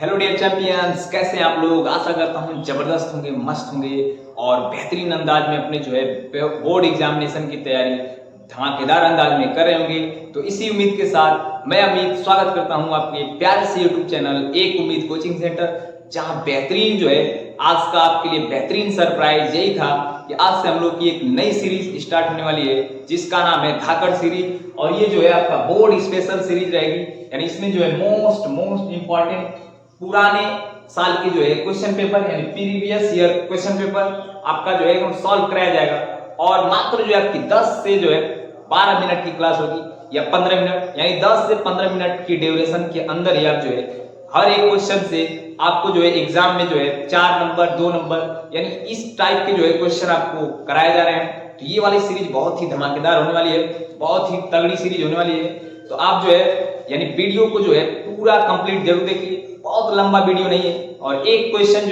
Hello dear champions, कैसे हैं आप लोग। आशा करता हूं जबरदस्त होंगे, मस्त होंगे और बेहतरीन अंदाज में अपने बोर्ड एग्जामिनेशन की तैयारी धमाकेदार अंदाज में कर रहे होंगे। तो इसी उम्मीद के साथ मैं अमित स्वागत करता हूं आपके प्यारे से यूट्यूब चैनल एक उम्मीद कोचिंग सेंटर, जहां बेहतरीन आज का आपके लिए बेहतरीन सरप्राइज यही था कि आज से हम लोग की एक नई सीरीज स्टार्ट होने वाली है जिसका नाम है धाकड़ सीरीज। और ये आपका बोर्ड स्पेशल सीरीज रहेगी, यानी इसमें मोस्ट इंपॉर्टेंट पुराने साल के क्वेश्चन पेपर यानी प्रीवियस ईयर क्वेश्चन पेपर आपका एकदम सॉल्व कराया जाएगा। और मात्र आपकी 10 से 12 मिनट की क्लास होगी या 15 मिनट, यानी 10 से 15 मिनट की ड्यूरेशन के अंदर ही आप हर एक क्वेश्चन से आपको एग्जाम में 4 नंबर 2 नंबर यानी इस टाइप के क्वेश्चन आपको कराए जा रहे हैं। तो ये वाली सीरीज बहुत ही धमाकेदार होने वाली है, बहुत ही तगड़ी सीरीज होने वाली है। तो आप यानी वीडियो को पूरा कंप्लीट जरूर देखिए, बहुत लंबा वीडियो नहीं है। और एक क्वेश्चन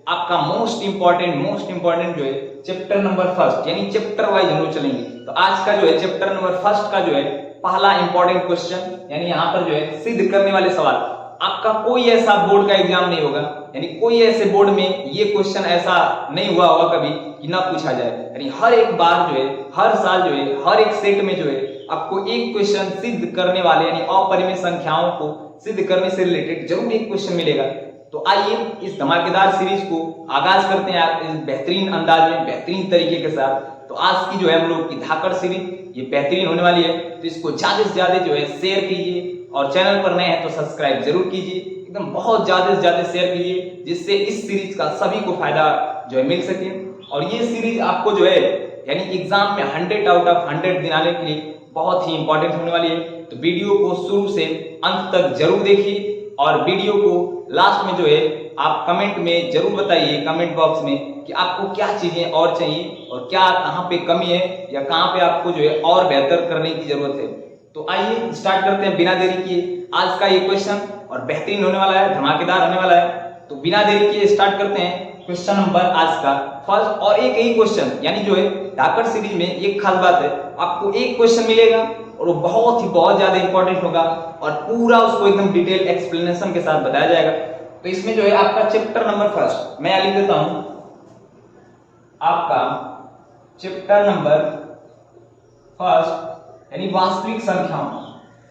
आपका most important chapter number first यानी चैप्टर वाइज हम लोग चलेंगे। तो आज का चैप्टर नंबर फर्स्ट का पहला इंपॉर्टेंट क्वेश्चन, यानी यहाँ पर सिद्ध करने वाले सवाल। आपका कोई ऐसा बोर्ड का एग्जाम नहीं होगा, यानी कोई ऐसे बोर्ड में ये क्वेश्चन ऐसा नहीं हुआ होगा कभी कि ना पूछा जाए। यानी हर एक बार हर साल हर एक सेट में आपको एक क्वेश्चन सिद्ध करने वाले यानी अपरिमेय संख्याओं को सिद्ध करने से रिलेटेड जरूर एक क्वेश्चन मिलेगा। तो आइए इस धमाकेदार सीरीज को आगाज करते हैं आप इस बेहतरीन अंदाज में, बेहतरीन तरीके के साथ। तो आज की हम लोग की धाकड़ सीरीज ये बेहतरीन होने वाली है। तो इसको ज्यादा से ज्यादा शेयर कीजिए और चैनल पर नए हैं तो सब्सक्राइब जरूर कीजिए, एकदम बहुत ज्यादा से ज्यादा शेयर कीजिए जिससे इस सीरीज का सभी को फायदा मिल सके। और ये सीरीज आपको यानी एग्जाम में 100 आउट ऑफ 100 दिलाने के लिए बहुत ही इंपॉर्टेंट होने वाली है। तो वीडियो को शुरू से अंत तक जरूर देखिए और वीडियो को लास्ट में आप कमेंट में जरूर बताइए, कमेंट बॉक्स में, कि आपको क्या चीजें और चाहिए और क्या कहाँ पे कमी है या कहाँ पे आपको और बेहतर करने की जरूरत है। तो आइए स्टार्ट करते हैं बिना देरी किए आज का ये क्वेश्चन, और बेहतरीन होने वाला है, धमाकेदार होने वाला है। तो बिना देरी किए स्टार्ट करते हैं क्वेश्चन नंबर आज का फर्स्ट। और एक ही क्वेश्चन, यानी धाकड़ सीरीज में एक खास बात है, आपको एक क्वेश्चन मिलेगा और वो बहुत ज्यादा इंपॉर्टेंट होगा और पूरा उसको एकदम डिटेल एक्सप्लेनेशन के साथ बताया जाएगा। तो इसमें आपका चैप्टर नंबर फर्स्ट मैं लिख देता हूं, आपका चैप्टर नंबर फर्स्ट यानी वास्तविक संख्याओं,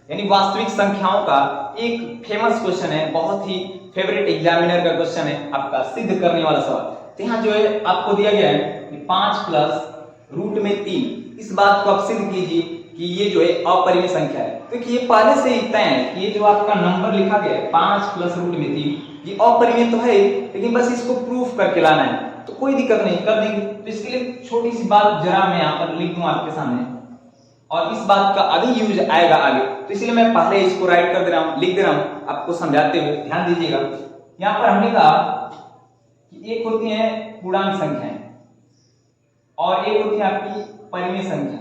यानी वास्तविक संख्याओं का एक फेमस क्वेश्चन है, बहुत ही फेवरेट एग्जामिनर का क्वेश्चन है आपका सिद्ध करने वाला सवाल। तो यहाँ आपको दिया गया है कि 5 प्लस रूट में 3, इस बात को आप सिद्ध कीजिए कि ये अपरिमेय संख्या है। तो ये पहले से ही तय है कि ये आपका नंबर लिखा गया है 5 प्लस रूट में 3, ये अपरिमेय तो है, लेकिन बस इसको प्रूफ करके लाना है। तो कोई दिक्कत नहीं, कर देंगे। तो इसके लिए छोटी सी बात जरा मैं यहाँ पर लिख दूं आपके सामने, और इस बात का अभी यूज आएगा आगे, तो इसलिए मैं पहले इसको राइट कर दे रहा हूं, लिख दे रहा हूं आपको समझाते हुए। ध्यान दीजिएगा, यहां पर हमने कहा कि एक होती है पूर्णांक संख्याएं और एक होती है आपकी परिमेय संख्या,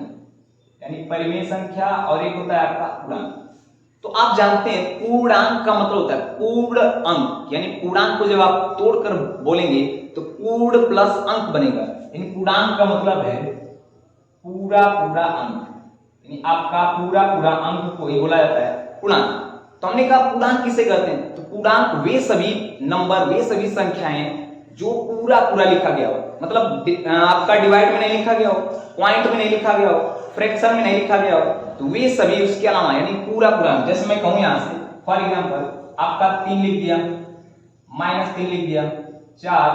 यानी परिमेय संख्या, और एक होता है आपका पूर्णांक। तो आप जानते हैं पूर्णांक का मतलब होता है पूर्ण अंक, यानी पूर्णांक को जब आप तोड़कर बोलेंगे तो पूर्ण प्लस अंक बनेगा, यानी पूर्णांक का मतलब है पूरा अंक, यानी आपका पूरा अंक को ही बोला जाता है पूर्णांक। तो हमने कहा पूर्णांक किसे कहते हैं, तो पूर्णांक वे सभी नंबर, वे सभी संख्याएं जो पूरा लिखा गया हो, मतलब आपका डिवाइड में नहीं लिखा गया हो, पॉइंट में नहीं लिखा गया हो, फ्रैक्शन में नहीं लिखा गया हो, तो वे सभी उसके अलावा यानी पूरा जैसे मैं कहूं यहां से फॉर एग्जांपल आपका 3 लिख दिया, -3 लिख दिया, 4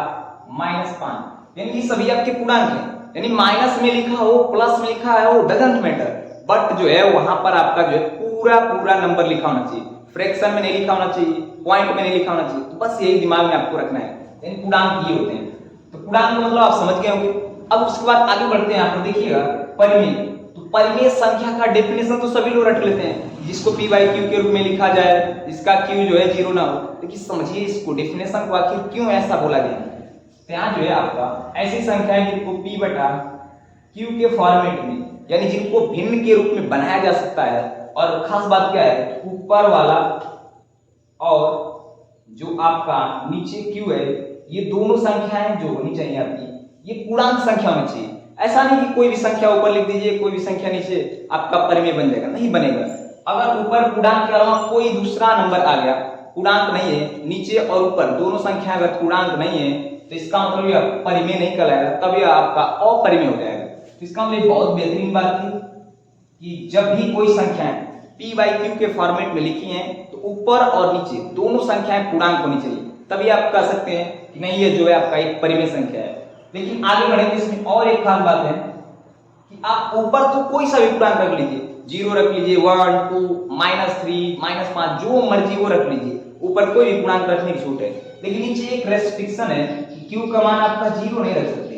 -5, यानी ये सभी आपके पूर्णांक हैं। यानी माइनस में लिखा हो, प्लस में लिखा है, वो डजंट मैटर, बट वहां पर आपका पूरा नंबर लिखा होना चाहिए, फ्रैक्शन में नहीं लिखा होना चाहिए, पॉइंट में नहीं लिखा होना चाहिए। तो बस यही दिमाग में आपको रखना है, यानी पूर्णांक ये होते हैं। तो पूर्णांक का मतलब आप समझ गए होंगे। अब उसके बाद आगे बढ़ते हैं, आप देखिएगा परिमेय। तो परिमेय संख्या का डेफिनेशन तो सभी लोग रट लेते हैं, जिसको p/q के रूप में लिखा जाए, जिसका q 0 ना हो। लेकिन समझिए इसको, डेफिनेशन को आखिर क्यों ऐसा बोला गया है। यहाँ आपका ऐसी संख्याएं जिनको p/q के फॉर्मेट में, यानी जिनको भिन्न के रूप में बनाया जा सकता है। और खास बात क्या है, ऊपर वाला और जो आपका नीचे q है, ये दोनों संख्याएं जो होनी चाहिए आपकी, ये पूर्णांक संख्या होनी चाहिए। ऐसा नहीं कि कोई भी संख्या ऊपर लिख दीजिए, कोई भी संख्या नीचे, आपका परिमेय बन जाएगा, नहीं बनेगा। अगर ऊपर पूर्णांक के अलावा कोई दूसरा नंबर आ गया पूर्णांक नहीं है, नीचे और ऊपर दोनों संख्या अगर पूर्णांक नहीं है तो इसका मतलब यह परिमेय नहीं कहलाएगा, तब यह आपका अपरिमेय हो जाएगा। तो इसका मतलब बहुत बेहतरीन बात थी कि जब भी कोई संख्याएं p बाई क्यू के फॉर्मेट में लिखी हैं तो ऊपर और नीचे दोनों संख्याएं पूर्णांक होनी चाहिए, तभी आप कह सकते हैं कि नहीं ये जो है आपका एक परिमेय संख्या है। लेकिन आगे बढ़े तो इसमें और एक खास बात है कि आप ऊपर तो कोई सा भी पूर्णांक रख लीजिए, 0 रख लीजिए, 1, 2, -3, -5 जो मर्जी वो रख लीजिए, ऊपर कोई भी पूर्णांक रखने की छूट है। लेकिन नीचे एक रेस्ट्रिक्शन है कि क्यू का मान आपका 0 नहीं रख सकते।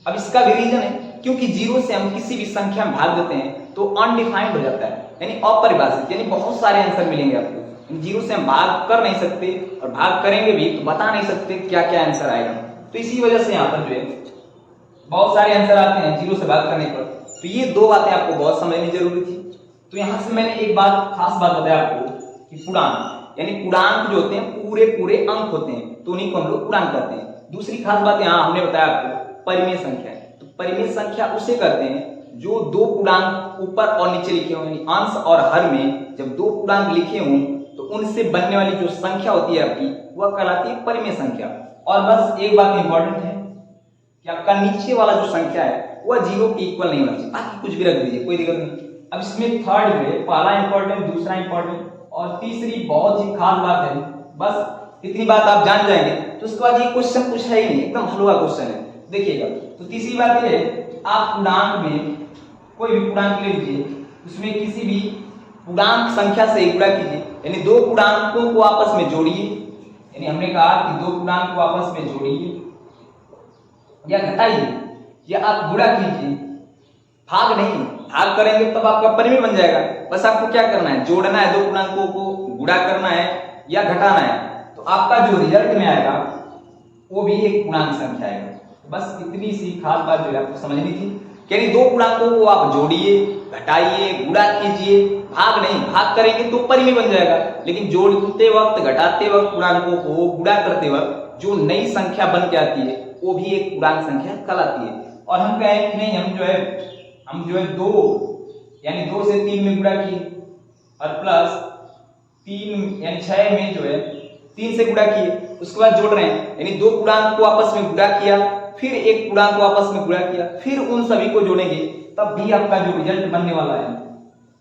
अब इसका भी रीजन है क्योंकि 0 से हम किसी भी संख्या में भाग देते हैं तो अनडिफाइंड हो जाता है, यानी अपरिभाषित, यानी बहुत सारे आंसर मिलेंगे आपको। 0 से हम भाग कर नहीं सकते और भाग करेंगे भी तो बता नहीं सकते क्या क्या आंसर आएगा। तो इसी वजह से यहाँ पर जो है बहुत सारे आंसर आते हैं 0 से भाग करने पर। तो ये दो बातें आपको बहुत समझनी जरूरी थी। तो यहाँ से मैंने एक बात खास बात बताया आपको कि पूर्णांक, यानी पूर्णांक जो होते हैं पूरे पूरे अंक होते हैं, तो उन्हीं को हम लोग पूर्णांक कहते हैं। दूसरी खास बात यहाँ हमने बताया आपको परिमेय संख्या। तो परिमेय संख्या उसे कहते हैं जो दो पूर्णांक ऊपर और नीचे लिखे हों, यानी अंश और हर में जब दो पूर्णांक लिखे हों तो उनसे बनने वाली जो संख्या होती है आपकी वह कहलाती है परिमेय संख्या। और बस एक बात इंपॉर्टेंट है कि आपका नीचे वाला जो संख्या है वह 0 के इक्वल नहीं होना चाहिए, बाकी कुछ भी रख दीजिए कोई दिक्कत नहीं। अब इसमें थर्ड में पहला इंपॉर्टेंट, दूसरा इंपॉर्टेंट और तीसरी बहुत ही खास बात है, बस इतनी बात आप जान जाएंगे तो उसके बाद ये क्वेश्चन कुछ है ही नहीं, एकदम हलवा क्वेश्चन है। देखिएगा, तो तीसरी बात ये है कि आप पूर्णांक में कोई भी पूर्णांक ले लीजिए, उसमें किसी भी पूर्णांक संख्या से गुणा कीजिए, यानी दो पूर्णांकों को आपस में जोड़िए, यानी हमने कहा कि दो पूर्णांक को आपस में जोड़िए या घटाइए या आप गुणा कीजिए, भाग नहीं, भाग करेंगे तब आपका परिमेय बन जाएगा। बस आपको क्या करना है, जोड़ना है, दो पूर्णांकों को गुणा करना है या घटाना है, तो आपका जो रिजल्ट में आएगा वो भी एक पूर्णांक संख्या आएगा। बस इतनी सी खास बात जो है आपको समझनी थी, यानी दो पूर्णांकों को आप जोड़िए, घटाइए, गुणा कीजिए, भाग नहीं, भाग करेंगे तो परिमेय बन जाएगा। लेकिन जोड़ते वक्त, घटाते वक्त, पूर्णांकों को गुणा करते वक्त जो नई संख्या बन के आती है वो भी एक पूर्णांक संख्या कहलाती है। और हम कहें कि नहीं, हम जो है 2 यानी 2 से 3 में गुणा किए और प्लस 3 यानी 6 में जो है 3 से गुणा किए, उसके बाद जोड़ रहे हैं, यानी दो पूर्णांक को आपस में गुणा किया, फिर एक पूर्णांक को आपस में गुणा किया, फिर उन सभी को जोड़ेंगे, तब भी आपका जो रिजल्ट बनने वाला है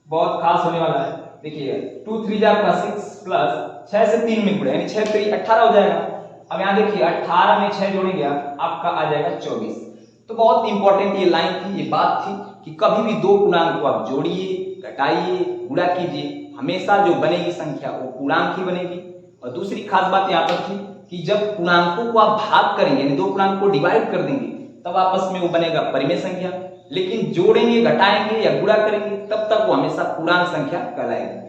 बहुत खास होने वाला है। देखिएगा 2 3 आपका 6 प्लस 6 से 3 में गुणा, यानी 6 3 18 हो जाएगा। अब यहाँ देखिए 18 में 6 जोड़ेंगे आपका आ जाएगा 24। तो बहुत इंपॉर्टेंट ये लाइन थी, ये बात थी कि कभी भी दो पूर्णांक को आप जोड़िए, घटाइए, गुणा कीजिए, हमेशा जो बनेगी संख्या वो पूर्णांक ही बनेगी। और दूसरी खास बात यहाँ पर थी कि जब पूर्णांकों को आप भाग करेंगे, यानी दो पूर्णांक को डिवाइड कर देंगे, तब आपस में वो बनेगा परिमेय संख्या। लेकिन जोड़ेंगे, घटाएंगे या गुणा करेंगे तब तक वो हमेशा पूर्णांक संख्या कहलाएगी।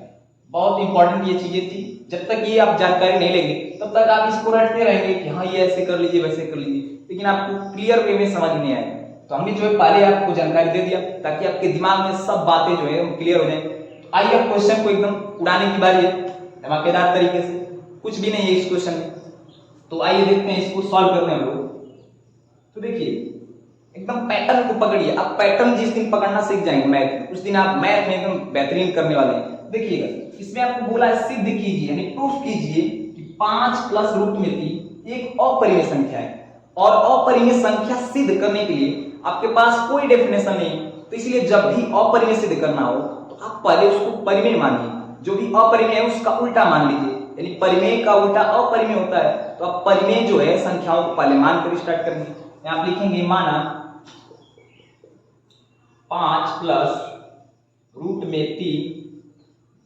बहुत इंपॉर्टेंट ये चीजें थी, जब तक ये आप जानकारी नहीं लेंगे तब तक आप इसको रटते रहेंगे कि हाँ ये ऐसे कर लीजिए, वैसे कर लीजिए, लेकिन आपको क्लियर वे में समझ नहीं आएगा। तो हमने जो है पहले आपको जानकारी दे दिया ताकि आपके दिमाग में सब बातें जो है क्लियर हो जाए। तो आइए अब क्वेश्चन को एकदम उड़ाने की बारी है धमाकेदार तरीके से, कुछ भी नहीं है इस क्वेश्चन में। तो आइए देखते हैं इसको सॉल्व करने हम लोग। तो देखिए एकदम पैटर्न को पकड़िए, आप पैटर्न जिस दिन पकड़ना सीख जाएंगे मैथ में, उस दिन आप मैथ में एकदम बेहतरीन करने वाले हैं। देखिएगा इसमें आपको बोला है सिद्ध कीजिए, यानी प्रूफ कीजिए कि 5 प्लस रूट में 3 एक अपरिमेय संख्या है। और अपरिमेय संख्या सिद्ध करने के लिए आपके पास कोई डेफिनेशन नहीं, तो इसलिए जब भी अपरिमेय सिद्ध करना हो तो आप पहले उसको परिमेय मानिए, जो भी अपरिमेय है उसका उल्टा मान लीजिए, यानी परिमेय का उल्टा अपरिमेय होता है। तो आप परिमेय जो है संख्याओं को पहले मानकर स्टार्ट करेंगे। आप लिखेंगे माना 5 प्लस रूट में 3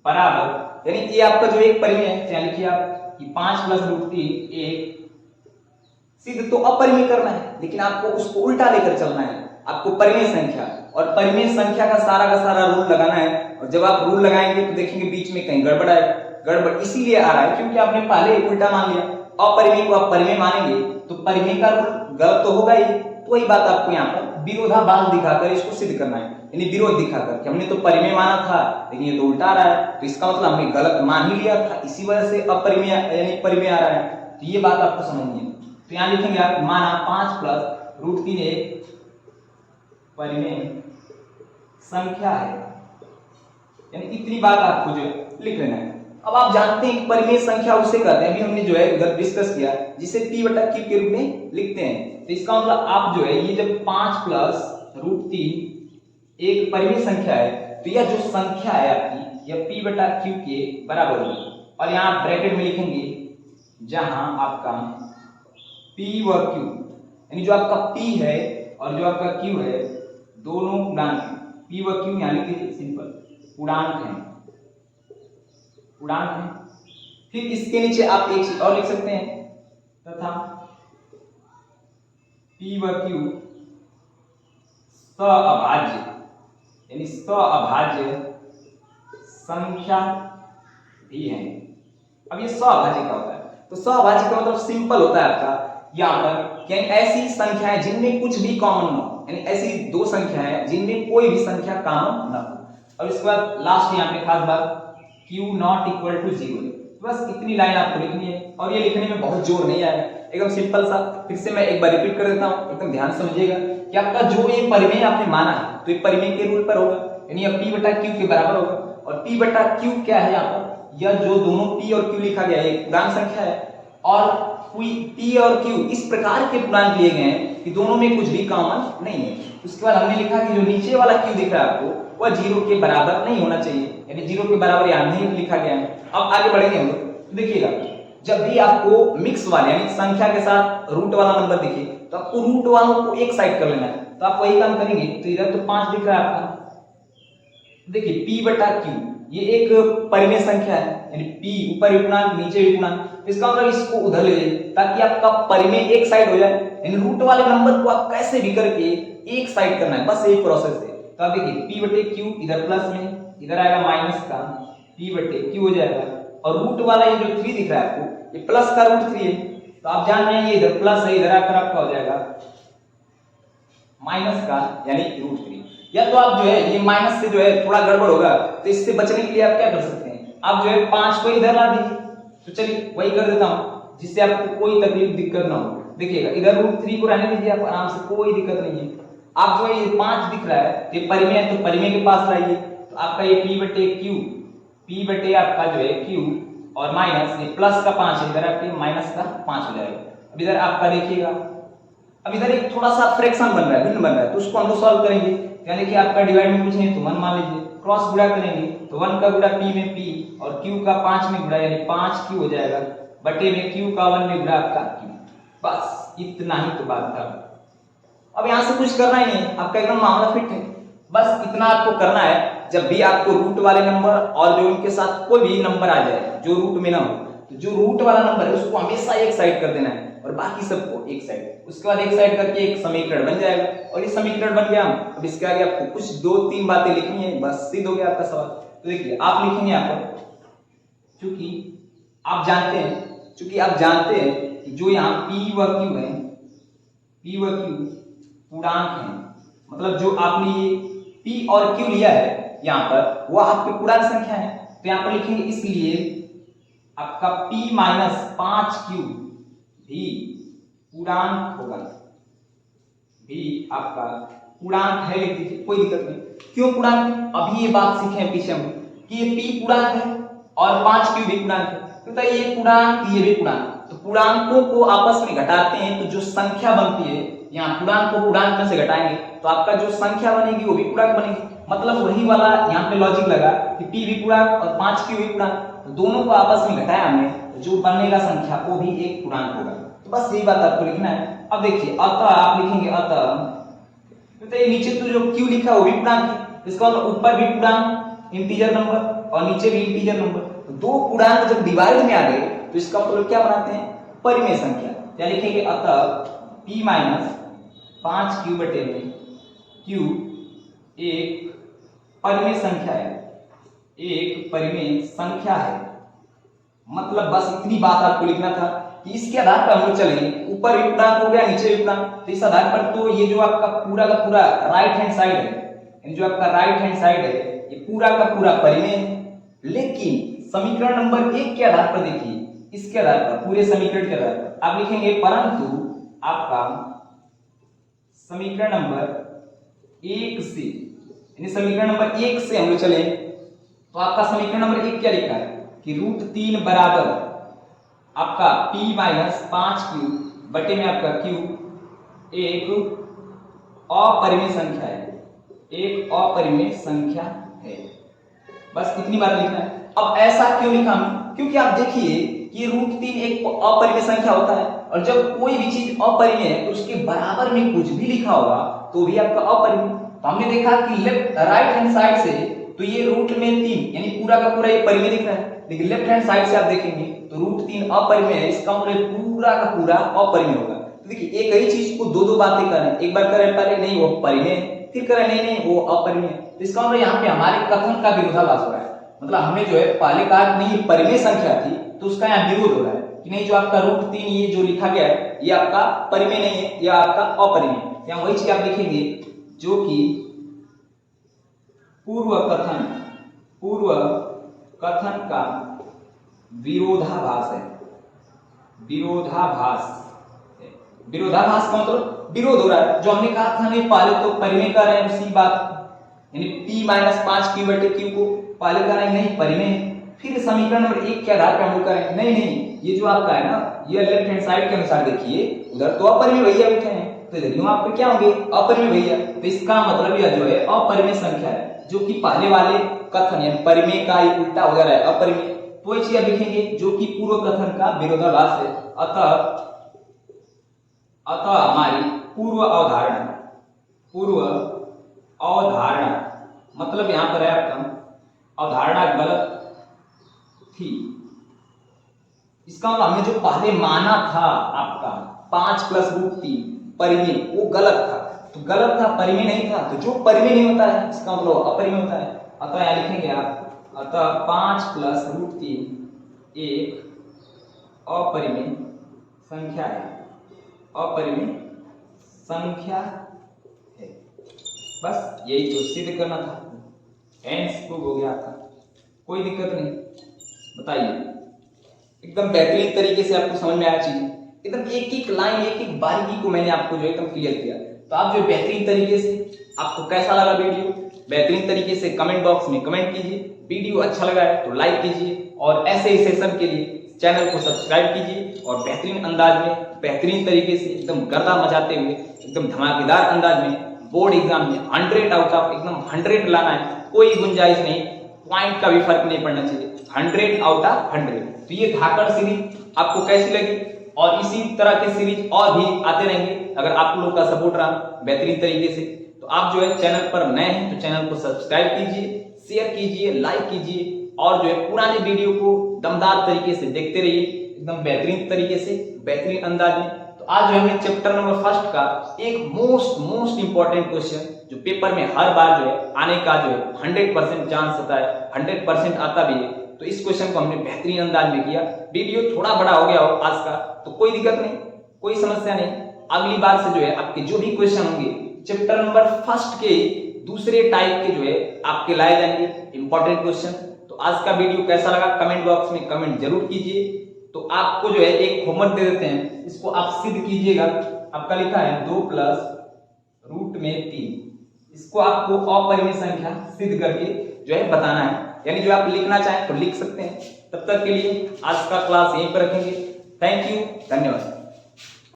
बराबर, यानी ये आपका जो एक परिमेय है, क्या लिखिए आप कि 5 प्लस रूट 3 एक सिद्ध तो अपरिमेय करना है, लेकिन आपको उसको उल्टा लेकर चलना है, आपको परिमेय संख्या और परिमेय संख्या का सारा रूल लगाना है। और जब आप रूल लगाएंगे तो देखेंगे बीच में कहीं गड़बड़ आएगा। गड़बड़ इसीलिए आ रहा है क्योंकि आपने पहले उल्टा मान लिया, अपरिमेय को आप परिमेय मानेंगे तो परिमेय का रूल गलत तो होगा ही। तो वही बात आपको यहाँ पर विरोधाभास दिखाकर इसको सिद्ध करना है, यानी विरोध दिखाकर कि हमने तो परिमेय माना था लेकिन ये तो उल्टा आ रहा है, तो इसका मतलब हमने गलत मान ही लिया था, इसी वजह से अपरिमेय यानी परिमेय आ रहा है। तो ये बात आपको समझनी है। तो यहाँ लिखेंगे आप माना 5 प्लस रूट 3 एक परिमेय संख्या है, यानी इतनी बात आपको जो लिख लेना है। अब आप जानते हैं कि परिमेय संख्या उसे कहते हैं, अभी हमने जो है डिस्कस किया, जिसे p बटा q के रूप में लिखते हैं। तो इसका मतलब आप जो है ये जब 5 प्लस रूट 3 एक परिमेय संख्या है, तो यह जो संख्या है आपकी यह p बटा q के बराबर होगी। और यहाँ ब्रैकेट में लिखेंगे जहां आपका p व q, यानी जो आपका p है और जो आपका q है दोनों पूर्णांक हैं। p व q यानी कि सिंपल पूर्णांक हैं, पूर्णांक है। फिर इसके नीचे आप एक चीज और लिख सकते हैं, तथा p व q सअभाज्य, यानी सअभाज्य संख्या भी है। अब ये सअभाज्य क्या होता है? तो सअभाज्य का मतलब सिंपल होता है आपका यहाँ पर कि ऐसी संख्याएं जिनमें कुछ भी कॉमन न हो, यानी ऐसी दो संख्याएं जिनमें कोई भी संख्या कॉमन न हो। अब इसके बाद लास्ट यहाँ पे खास बात q नॉट इक्वल टू 0, बस इतनी लाइन आपको लिखनी है और ये लिखने में बहुत जोर नहीं आएगा, एकदम सिंपल सा। फिर से मैं एक बार रिपीट कर देता हूँ, एकदम ध्यान समझिएगा कि आपका जो ये परिमेय आपने माना है तो ये परिमेय के रूल पर होगा, यानी अब p बटा q के बराबर होगा। और p बटा q क्या है यहाँ पर? यह जो दोनों p और q लिखा गया है एक पूर्णांक संख्या है, और p और q इस प्रकार के पूर्णांक लिए गए हैं कि दोनों में कुछ भी कॉमन नहीं है। उसके बाद हमने लिखा कि जो नीचे वाला q दिख रहा है आपको वह 0 के बराबर नहीं होना चाहिए, यानी 0 के बराबर यहाँ नहीं लिखा गया है। अब आगे बढ़ेंगे हम लोग, देखिएगा जब भी आपको मिक्स वाले यानी संख्या के साथ रूट वाला नंबर दिखे तो आपको रूट वालों को एक साइड कर लेना है। तो आप वही काम करेंगे। तो इधर तो 5 दिख रहा है आपका, देखिए p बटा q ये एक परिमेय संख्या है, यानी p ऊपर भी पूर्णांक नीचे भी पूर्णांक, इसका मतलब इसको उधर ले जाइए ताकि आपका परिमेय एक साइड हो जाए। यानी रूट वाले नंबर को आप कैसे भी करके एक साइड करना है, बस यही प्रोसेस है। तो आप देखिए p बटे q इधर प्लस में, इधर आएगा माइनस का p बटे q हो जाएगा। और रूट वाला ये जो 3 दिख रहा है आपको ये प्लस का रूट 3 है, तो आप जान रहे हैं ये इधर प्लस है, इधर आकर आपका हो जाएगा माइनस का यानी रूट 3। या तो आप जो है ये माइनस से जो है थोड़ा गड़बड़ होगा, तो इससे बचने के लिए आप क्या कर सकते हैं, आप जो है 5 को इधर ला दीजिए। तो चलिए वही कर देता हूं जिससे आपको कोई तकलीफ दिक्कत ना हो। देखिएगा इधर रूट 3 को रहने दीजिए, आप आराम से, कोई दिक्कत नहीं है। आप जो है ये 5 दिख रहा है ये परिमेय है, तो परिमेय के पास लाइए। तो आपका ये p बटे q, p बटे आपका जो है q और माइनस ये प्लस का 5 है, इधर आपके माइनस का 5 हो जाएगा। अब इधर आपका देखिएगा, अब इधर एक थोड़ा सा फ्रैक्शन बन रहा है, भिन्न बन रहा है, तो उसको हम लोग सॉल्व करेंगे। यानी कि आपका डिवाइड में कुछ नहीं तो 1 मान लीजिए, क्रॉस गुणा करेंगे तो 1 का गुणा p में p और q का 5 में गुणा, यानी 5q हो जाएगा बटे में q का 1 में गुणा आपका q। बस इतना ही तो बात था। अब यहां से कुछ करना ही नहीं, आपका एकदम मामला फिट है। बस इतना आपको करना है, जब भी आपको रूट वाले नंबर और जो उनके साथ कोई भी नंबर आ जाए जो रूट में ना हो, तो जो रूट वाला नंबर है उसको हमेशा एक साइड कर देना है और बाकी सबको एक साइड। उसके बाद एक साइड करके एक समीकरण बन जाएगा, और ये समीकरण बन गया। अब इसके आगे आपको कुछ 2-3 बातें लिखनी है, बस सिद्ध हो गया आपका सवाल। तो देखिए आप लिखेंगे यहाँ पर, चूंकि आप जानते हैं कि जो यहाँ p व q है, p व q पूर्णांक है, मतलब जो आपने ये p और q लिया है यहाँ पर वो आपके पूर्णांक संख्या है। तो यहाँ पर लिखेंगे इसलिए आपका p माइनस 5q भी पूर्णांक होगा, भी आपका पूर्णांक है, लिख दीजिए, कोई दिक्कत नहीं। क्यों पूर्णांक? अभी ये बात सीखे हैं पीछे हम कि ये p पूर्णांक है और 5q भी पूर्णांक है, तो ये पूर्णांक ये भी पूर्णांक, तो पूर्णांकों को आपस में घटाते हैं तो जो संख्या बनती है, यहाँ पूर्णांक को पूर्णांक में से घटाएंगे तो आपका जो संख्या बनेगी वो भी पूर्णांक बनेगी। मतलब वही वाला यहाँ पे लॉजिक लगा कि p भी पूर्णांक और 5q भी पूर्णांक, तो दोनों को आपस में घटाया हमने, तो जो बनेगा संख्या वो भी एक पूर्णांक होगा। तो बस यही बात आपको लिखना है। अब देखिए अतः आप लिखेंगे अतः, तो ये नीचे तो जो q लिखा है वो भी पूर्णांक है, इसका मतलब ऊपर भी पूर्णांक इंटीजर नंबर और नीचे भी इंटीजर नंबर, तो दो पूर्णांक जब डिवाइड में आ गए तो इसका मतलब क्या बनाते हैं, परिमेय संख्या। क्या लिखेंगे, अतः p माइनस 5q बटे में q एक परिमेय संख्या है, एक परिमेय संख्या है। मतलब बस इतनी बात आपको लिखना था कि इसके आधार पर हम लोग चलेंगे, ऊपर भी पूर्णांक हो गया नीचे भी पूर्णांक, तो इस आधार पर तो ये जो आपका पूरा का पूरा राइट हैंड साइड है, यानी जो आपका राइट हैंड साइड है ये पूरा का पूरा परिमेय है। लेकिन समीकरण नंबर 1 के आधार पर देखिए, इसके आधार पर पूरे समीकरण के आधार पर आप लिखेंगे, परंतु आपका समीकरण नंबर 1 से, यानी समीकरण नंबर 1 से हम लोग चले तो आपका समीकरण नंबर 1 क्या लिखा है, कि √3 बराबर आपका p माइनस 5q बटे में आपका q एक अपरिमेय संख्या है, एक अपरिमेय संख्या है। बस इतनी बात लिखना है। अब ऐसा क्यों लिखा? क्योंकि आप देखिए कि √3 एक अपरिमेय संख्या होता है और जब कोई भी चीज अपरिमेय है तो उसके बराबर में कुछ भी लिखा होगा तो भी आपका अपरिमेय। तो हमने देखा कि लेफ्ट राइट हैंड साइड से तो ये √3 यानी पूरा का पूरा ये परिमेय दिख रहा है, लेकिन लेफ्ट हैंड साइड से आप देखेंगे तो √3 अपरिमेय है, इसका मतलब पूरा का पूरा अपरिमेय होगा। तो देखिए एक ही चीज को दो बातें कर रहे हैं, एक बार कर रहे हैं पहले नहीं वो परिमेय, फिर कर रहे नहीं वो अपरिमेय। तो इसका मतलब यहाँ पे हमारे कथन का विरोधाभास हो रहा है, मतलब हमें जो है पहले कहा नहीं परिमेय संख्या थी तो उसका यहाँ विरोध हो रहा है कि नहीं जो आपका √3 ये जो लिखा गया है ये आपका परिमेय नहीं है, ये आपका अपरिमेय। यहाँ वही चीज आप लिखेंगे जो कि पूर्व कथन का विरोधाभास है, विरोधाभास का मतलब विरोध हो रहा है। जो हमने कहा था नहीं पहले तो परिमेय कर रहे हैं उसी बात, यानी p माइनस 5q बटे q को पहले कर रहे हैं नहीं परिमेय, फिर समीकरण नंबर 1 के आधार पर हम लोग करें नहीं ये जो आपका है ना ये लेफ्ट हैंड साइड के अनुसार देखिए उधर तो अपरिमेय भैया बैठे हैं तो इधर यूं आपके क्या होंगे अपरिमेय भैया। तो इसका मतलब यह जो है अपरिमेय संख्या है, जो कि पहले वाले कथन यानी परिमेय का ही उल्टा हो जा रहा है अपरिमेय। तो ये चीज लिखेंगे जो कि पूर्व कथन का विरोधाभास है। अतः हमारी पूर्व अवधारणा मतलब यहां पर है आपका अवधारणा गलत थी। इसका मतलब हमने जो पहले माना था आपका 5 + √3 परिमेय वो गलत था, तो गलत था परिमेय नहीं था, तो जो परिमेय नहीं होता है इसका मतलब अपरिमेय होता है। अतः यहां लिखेंगे आप अतः 5 + √3 एक अपरिमेय संख्या है, अपरिमेय संख्या है। बस यही तो सिद्ध करना था, हेंस प्रूव हो गया था, कोई दिक्कत नहीं। बताइए एकदम बेहतरीन तरीके से आपको समझ में आया चीज, एकदम एक लाइन एक बारीकी को मैंने आपको जो एकदम क्लियर किया। तो आप जो बेहतरीन तरीके से आपको कैसा लगा वीडियो बेहतरीन तरीके से कमेंट बॉक्स में कमेंट कीजिए। वीडियो अच्छा लगा है तो लाइक कीजिए और ऐसे ही सेशन के लिए चैनल को सब्सक्राइब कीजिए और बेहतरीन अंदाज में बेहतरीन तरीके से एकदम गर्दा मचाते हुए एकदम धमाकेदार अंदाज में बोर्ड एग्जाम में 100 आउट ऑफ एकदम 100 लाना है, कोई गुंजाइश नहीं, पॉइंट का भी फर्क नहीं पड़ना चाहिए, 100 आउट ऑफ 100। तो ये धाकड़ सीरीज आपको कैसी लगी और इसी तरह के सीरीज और भी आते रहेंगे अगर आप लोगों का सपोर्ट रहा बेहतरीन तरीके से। तो आप जो है चैनल पर नए हैं तो चैनल को सब्सक्राइब कीजिए, शेयर कीजिए, लाइक कीजिए और जो है पुराने वीडियो को दमदार तरीके से देखते रहिए एकदम बेहतरीन तरीके से बेहतरीन अंदाज में। तो आज जो हमने चैप्टर नंबर 1 का एक मोस्ट इंपॉर्टेंट क्वेश्चन जो पेपर में हर बार जो है आने का जो है 100% चांस होता है, 100% आता भी है, तो इस क्वेश्चन को हमने बेहतरीन अंदाज में किया। वीडियो थोड़ा बड़ा हो गया हो आज का तो कोई दिक्कत नहीं, कोई समस्या नहीं, अगली बार से जो है आपके जो भी क्वेश्चन होंगे चैप्टर नंबर 1 के दूसरे टाइप के जो है आपके लाए जाएंगे इंपॉर्टेंट क्वेश्चन। तो आज का वीडियो कैसा लगा कमेंट बॉक्स में कमेंट जरूर कीजिए। तो आपको जो है एक होमवर्क दे देते हैं, इसको आप सिद्ध कीजिएगा। आपका लिखा है 2 + √3, इसको आपको अपरिमेय संख्या सिद्ध करके जो है बताना है, यानी जो आप लिखना चाहें तो लिख सकते हैं। तब तक के लिए आज का क्लास यहीं पर रखेंगे। थैंक यू, धन्यवाद।